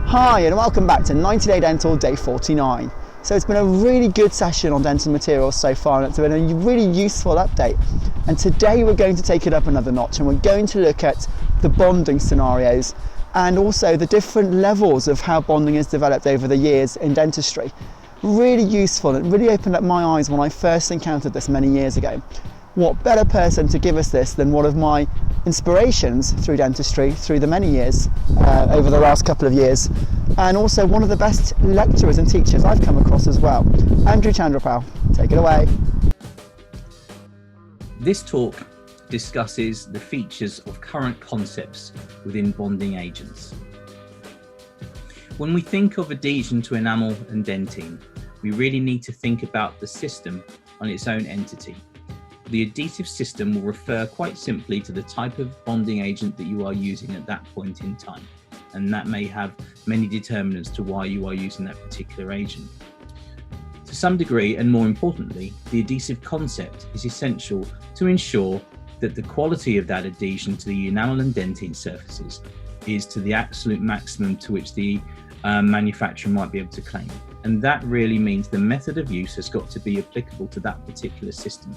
Hi and welcome back to 90 Day Dental Day 49. So it's been a really good session on dental materials so far, and it's been a really useful update. And today we're going to take it up another notch, and we're going to look at the bonding scenarios and also the different levels of how bonding has developed over the years in dentistry. Really useful, and it really opened up my eyes when I first encountered this many years ago. What better person to give us this than one of my inspirations through dentistry through the many years over the last couple of years, and also one of the best lecturers and teachers I've come across as well. Andrew Chandrapal, take it away. This talk discusses the features of current concepts within bonding agents. When we think of adhesion to enamel and dentine, we really need to think about the system on its own entity. The adhesive system will refer quite simply to the type of bonding agent that you are using at that point in time, and that may have many determinants to why you are using that particular agent. To some degree, and more importantly, the adhesive concept is essential to ensure that the quality of that adhesion to the enamel and dentine surfaces is to the absolute maximum to which the manufacturer might be able to claim. And that really means the method of use has got to be applicable to that particular system.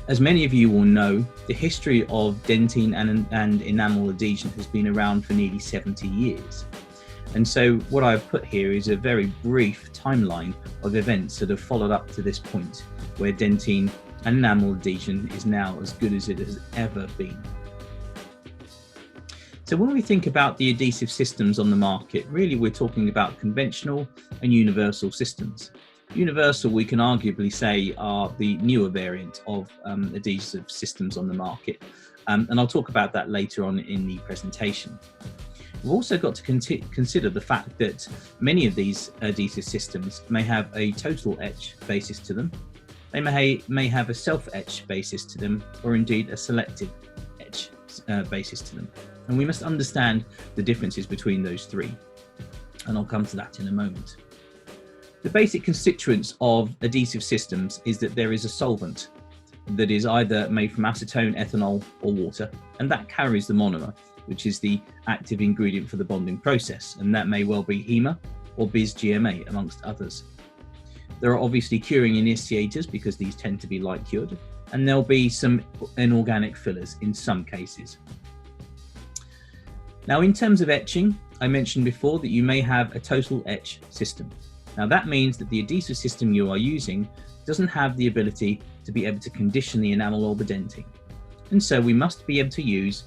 As many of you will know, the history of dentine and enamel adhesion has been around for nearly 70 years. And so what I've put here is a very brief timeline of events that have followed up to this point, where dentine and enamel adhesion is now as good as it has ever been. So when we think about the adhesive systems on the market, really we're talking about conventional and universal systems. Universal, we can arguably say, are the newer variant of adhesive systems on the market, and I'll talk about that later on in the presentation. We've also got to consider the fact that many of these adhesive systems may have a total etch basis to them. They may have a self-etch basis to them, or indeed a selective etch basis to them. And we must understand the differences between those three, and I'll come to that in a moment. The basic constituents of adhesive systems is that there is a solvent that is either made from acetone, ethanol, or water, and that carries the monomer, which is the active ingredient for the bonding process, and that may well be HEMA or bis-GMA, amongst others. There are obviously curing initiators, because these tend to be light cured, and there'll be some inorganic fillers in some cases. Now, in terms of etching, I mentioned before that you may have a total etch system. Now that means that the adhesive system you are using doesn't have the ability to be able to condition the enamel or the dentine. And so we must be able to use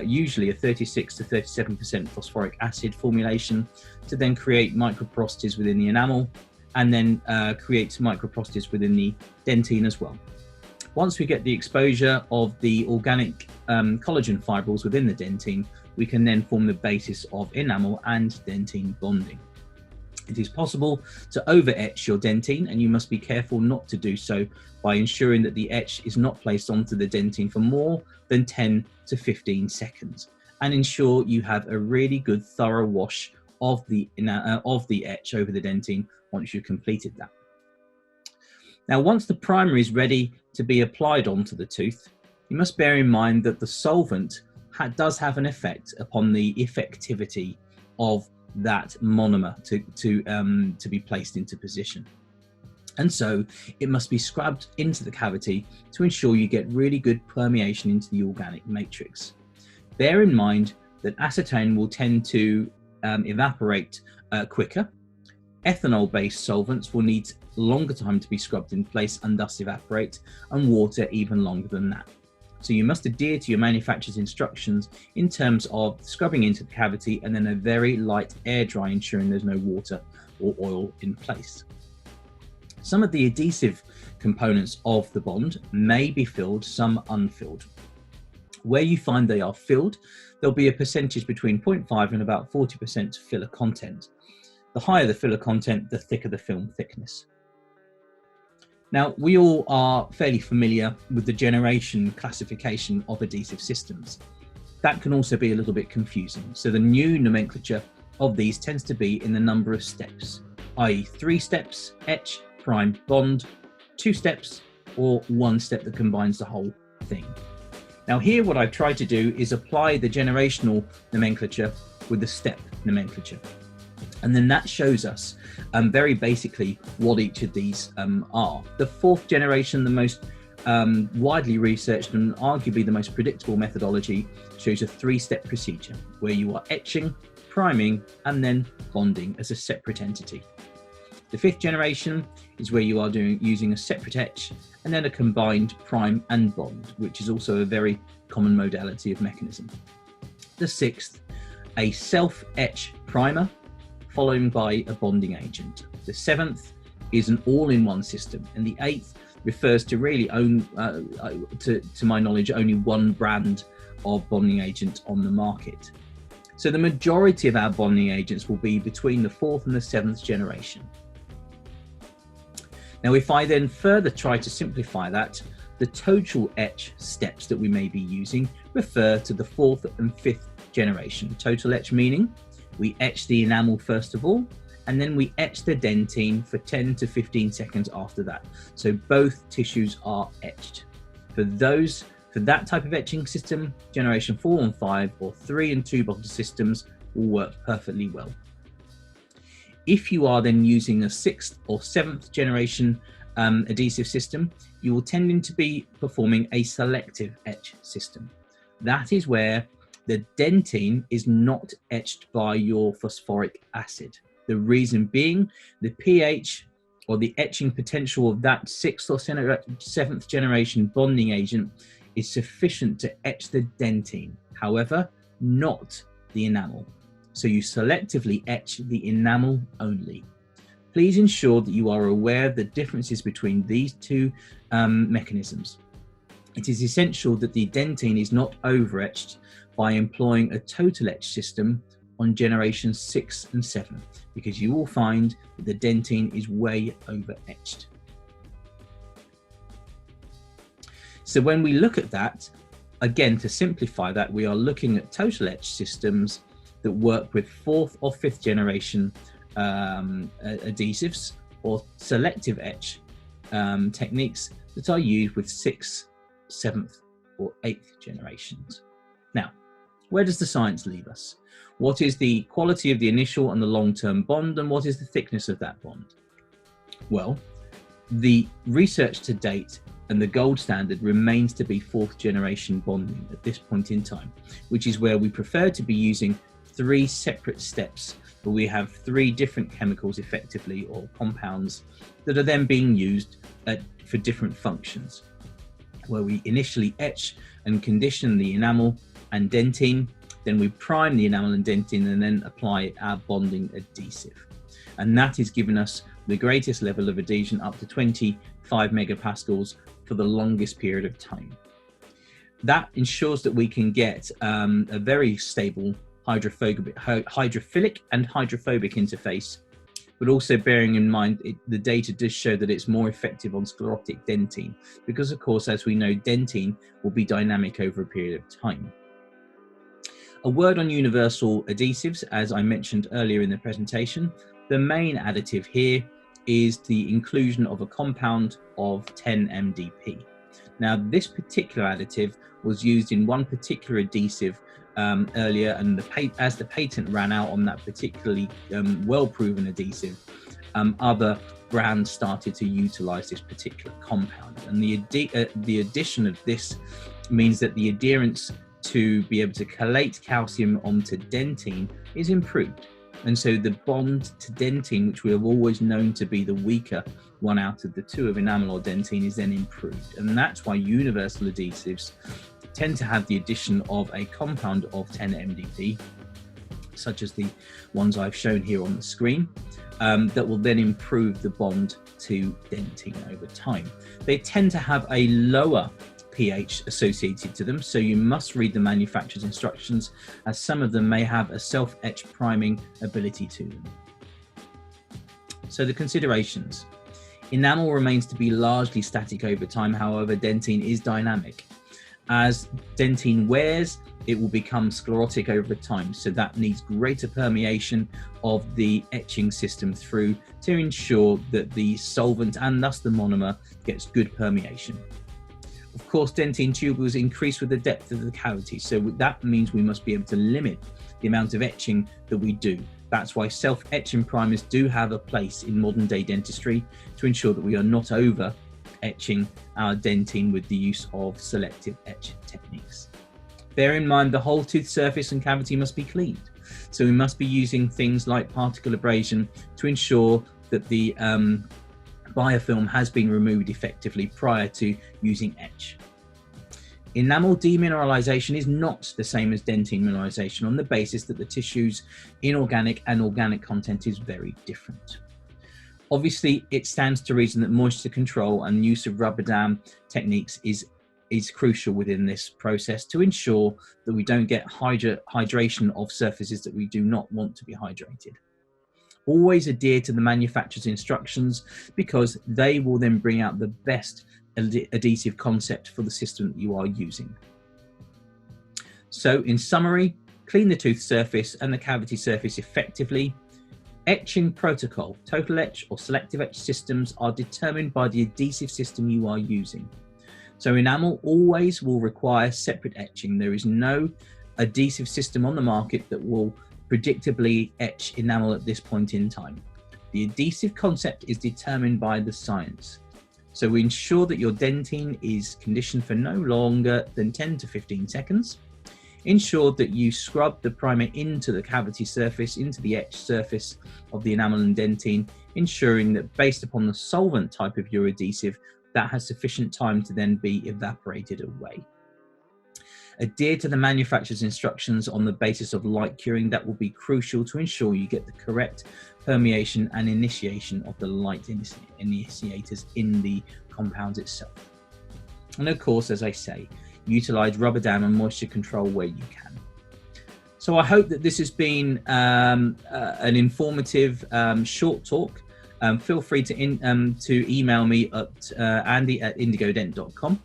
usually a 36 to 37% phosphoric acid formulation to then create microporosities within the enamel, and then create microporosities within the dentine as well. Once we get the exposure of the organic collagen fibrils within the dentine, we can then form the basis of enamel and dentine bonding. It is possible to over-etch your dentine, and you must be careful not to do so by ensuring that the etch is not placed onto the dentine for more than 10 to 15 seconds, and ensure you have a really good thorough wash of the etch over the dentine once you've completed that. Now, once the primer is ready to be applied onto the tooth, you must bear in mind that the solvent does have an effect upon the effectivity of that monomer to be placed into position. And so it must be scrubbed into the cavity to ensure you get really good permeation into the organic matrix. Bear in mind that acetone will tend to evaporate quicker. Ethanol-based solvents will need longer time to be scrubbed in place and thus evaporate, and water even longer than that. So you must adhere to your manufacturer's instructions in terms of scrubbing into the cavity and then a very light air dry, ensuring there's no water or oil in place. Some of the adhesive components of the bond may be filled, some unfilled. Where you find they are filled, there'll be a percentage between 0.5 and about 40% filler content. The higher the filler content, the thicker the film thickness. Now, we all are fairly familiar with the generation classification of adhesive systems. That can also be a little bit confusing. So the new nomenclature of these tends to be in the number of steps, i.e. 3 steps, etch, prime, bond, 2 steps, or 1 step that combines the whole thing. Now here what I've tried to do is apply the generational nomenclature with the step nomenclature. And then that shows us very basically what each of these are. The fourth generation, the most widely researched and arguably the most predictable methodology, shows a 3-step procedure where you are etching, priming, and then bonding as a separate entity. The 5th generation is where you are using a separate etch and then a combined prime and bond, which is also a very common modality of mechanism. The 6th, a self-etch primer, followed by a bonding agent. The 7th is an all-in-one system, and the 8th refers to really to my knowledge, only one brand of bonding agent on the market. So the majority of our bonding agents will be between the 4th and the 7th generation. Now, if I then further try to simplify that, the total etch steps that we may be using refer to the 4th and 5th generation. Total etch meaning we etch the enamel first of all, and then we etch the dentine for 10 to 15 seconds after that. So both tissues are etched. For that type of etching system, generation 4 and 5 or 3 and 2 bottle systems will work perfectly well. If you are then using a 6th or 7th generation adhesive system, you will tend to be performing a selective etch system. That is where the dentine is not etched by your phosphoric acid. The reason being, the pH or the etching potential of that 6th or 7th generation bonding agent is sufficient to etch the dentine, however, not the enamel. So you selectively etch the enamel only. Please ensure that you are aware of the differences between these two mechanisms. It is essential that the dentine is not over-etched by employing a total etch system on generation 6 and 7, because you will find that the dentine is way over-etched. So when we look at that, again, to simplify that, we are looking at total etch systems that work with 4th or 5th generation adhesives, or selective etch techniques that are used with 6th, 7th or 8th generations. Now, where does the science leave us? What is the quality of the initial and the long-term bond, and what is the thickness of that bond? Well, the research to date and the gold standard remains to be 4th generation bonding at this point in time, which is where we prefer to be using 3 separate steps, where we have 3 different chemicals effectively, or compounds, that are then being used for different functions, where we initially etch and condition the enamel and dentine, then we prime the enamel and dentine, and then apply our bonding adhesive. And that has given us the greatest level of adhesion, up to 25 megapascals for the longest period of time. That ensures that we can get a very stable hydrophilic and hydrophobic interface, but also bearing in mind the data does show that it's more effective on sclerotic dentine, because of course, as we know, dentine will be dynamic over a period of time. A word on universal adhesives, as I mentioned earlier in the presentation, the main additive here is the inclusion of a compound of 10-MDP. Now, this particular additive was used in one particular adhesive earlier, and as the patent ran out on that particularly well-proven adhesive, other brands started to utilize this particular compound. And the addition of this means that the adherence to be able to chelate calcium onto dentine is improved. And so the bond to dentine, which we have always known to be the weaker one out of the 2 of enamel or dentine, is then improved. And that's why universal adhesives tend to have the addition of a compound of 10-MDP, such as the ones I've shown here on the screen, that will then improve the bond to dentine over time. They tend to have a lower pH associated to them, so you must read the manufacturer's instructions, as some of them may have a self-etch priming ability to them. So the considerations. Enamel remains to be largely static over time, however, dentine is dynamic. As dentine wears, it will become sclerotic over time, so that needs greater permeation of the etching system through to ensure that the solvent and thus the monomer gets good permeation. Of course, dentine tubules increase with the depth of the cavity, so that means we must be able to limit the amount of etching that we do. That's why self-etching primers do have a place in modern day dentistry, to ensure that we are not over etching our dentine with the use of selective etch techniques. Bear in mind the whole tooth surface and cavity must be cleaned, so we must be using things like particle abrasion to ensure that the biofilm has been removed effectively prior to using etch. Enamel demineralization is not the same as dentine mineralization, on the basis that the tissue's inorganic and organic content is very different. Obviously, it stands to reason that moisture control and use of rubber dam techniques is crucial within this process, to ensure that we don't get hydration of surfaces that we do not want to be hydrated. Always adhere to the manufacturer's instructions, because they will then bring out the best adhesive concept for the system that you are using. So in summary, clean the tooth surface and the cavity surface effectively. Etching protocol, total etch or selective etch systems are determined by the adhesive system you are using. So enamel always will require separate etching. There is no adhesive system on the market that will predictably etch enamel at this point in time. The adhesive concept is determined by the science. So we ensure that your dentine is conditioned for no longer than 10 to 15 seconds. Ensure that you scrub the primer into the cavity surface, into the etched surface of the enamel and dentine, ensuring that based upon the solvent type of your adhesive, that has sufficient time to then be evaporated away. Adhere to the manufacturer's instructions on the basis of light curing. That will be crucial to ensure you get the correct permeation and initiation of the light initiators in the compound itself. And of course, as I say, utilize rubber dam and moisture control where you can. So I hope that this has been an informative short talk. Feel free to email me at andy@indigodent.com,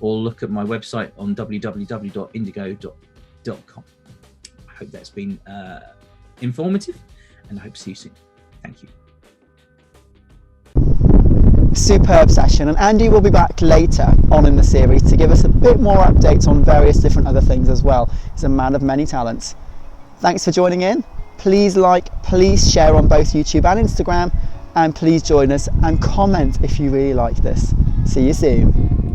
or look at my website on www.indigo.com. I hope that's been informative, and I hope to see you soon. Thank you. Superb session, and Andy will be back later on in the series to give us a bit more updates on various different other things as well. He's a man of many talents. Thanks for joining in. Please like, please share on both YouTube and Instagram, and please join us and comment if you really like this. See you soon.